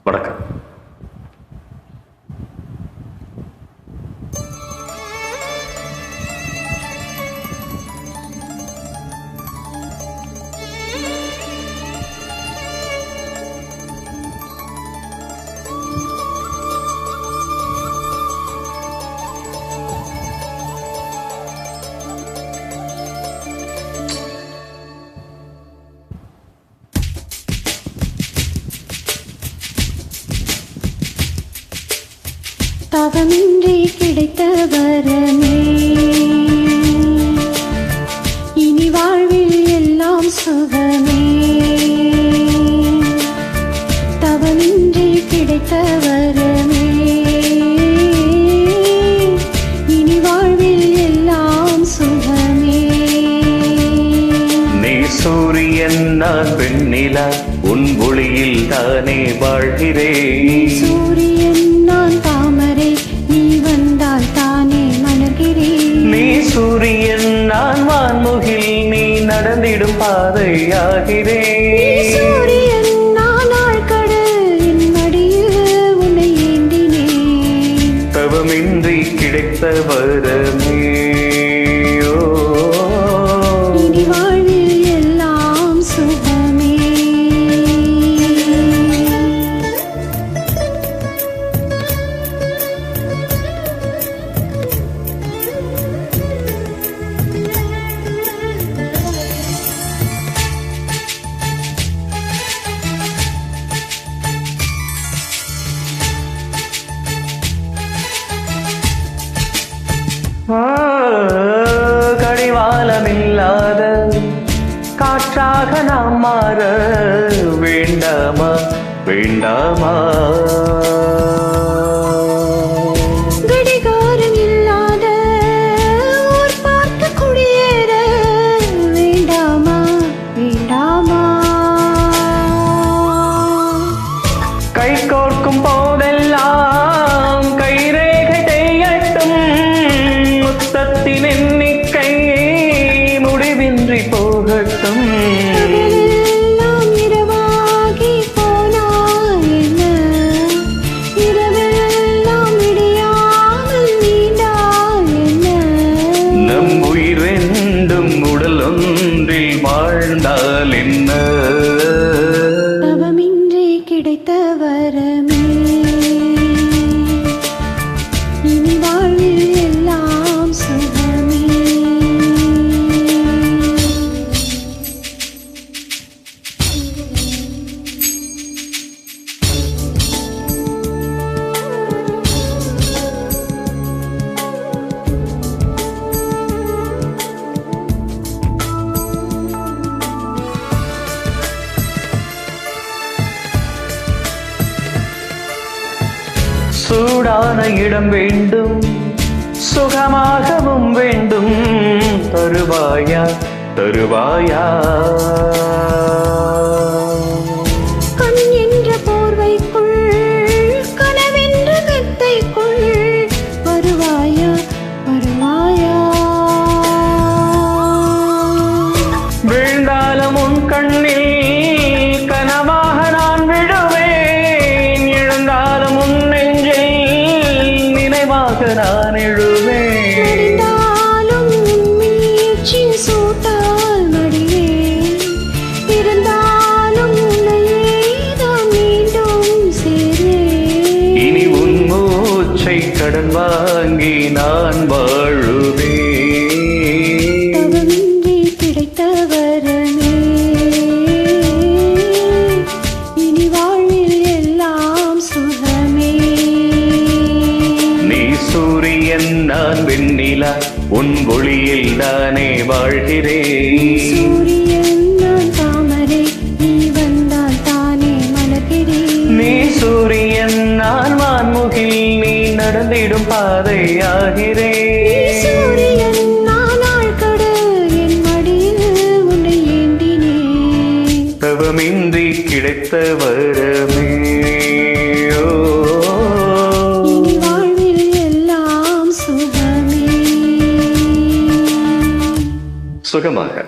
வணக்கம். தவமின்றி கிடைத்த வரமே, இனி வாழ்வில் எல்லாம் சுகமே. தவமின்றி கிடைத்த வரமே, இனி வாழ்வில் எல்லாம் சுகமே. நீ சூரியன், நான் வெண்ணிலா, உன் ஒளியில் தானே வாழ்கிறேன். சூரியன் நான் தாமரை, நீ வந்தால் தானே மலர்கிறேன். நீ சூரியன், நான் வான்முகில், நீ நடந்திடும் பாதையாகிறேன். சூரியன் நான் ஆழ்கடல், என் மடியில் உன்னை ஏந்தினேன். தவமின்றி கிடைத்த வரமே, இனி வாழ்வில் எல்லாம் சுகமே. கடிவாளமில்லாத காற்றாக நாம் மாற வேண்டாமா வேண்டாமா? கடிகாரம் இல்லாத ஊர் பார்த்து குடியேற வேண்டாமா வேண்டாமா? கை கோர்க்கும் போதெல்லாம் கைரேகை தேயட்டும், முத்தத்தின் எண்ணிக்கை முடிவின்றி போகட்டும். பகலெல்லாம் இரவாகி போனால் என்ன, இரவெல்லாம் விடியாமல் நீண்டால் என்ன? நம் உயிரெண்டும் உடல் ஒன்றில் வாழ்ந்தால் என்ன? தவமின்றி கிடைத்த வரமே, இனி வாழ்வில் எல்லாம் சுகமே. சூடான இடம் வேண்டும், சுகமாகவும் வேண்டும். தருவாயா தருவாயா? கண் என்ற போர்வைக்குள், கனவென்ற மெத்தைக்குள் வருவாயா வருவாயா? வீழ்ந்தாலும் உன் கண்ணில் கனவாக நான் விழுவேன், எழுந்தாலும் உன் நெஞ்சில் நினைவாக நான் எழுவேன். மடிந்தாலும் உன் மீச்சின் சூட்டால் மடிவேன், இருந்தாலும் உன்னையே தான் மீண்டும் சேர்வேன். இனி உன் மூச்சை கடன் வாங்கி நான் வாழுவேன். தவமின்றி கிடைத்த வரமே, இனி வாழ்வில் எல்லாம் சுகமே. நீ சூரியன், நான் வெண்ணிலா, உன் ஒளியில் தானே வாழ்கிறேன். சூரியன் நான் தாமரை, நீ வந்தால் தானே மலர்கிறேன். நீ சூரியன், நான் வான்முகில், நீ நடந்திடும் பாதையாகிறேன். சூரியன் நான் ஆழ்கடல், என் மடியில் உன்னை ஏந்தினேன். தவமின்றி கிடைத்த வரமே, இனி வாழ்வில் எல்லாம் சுகமே. சுகமாக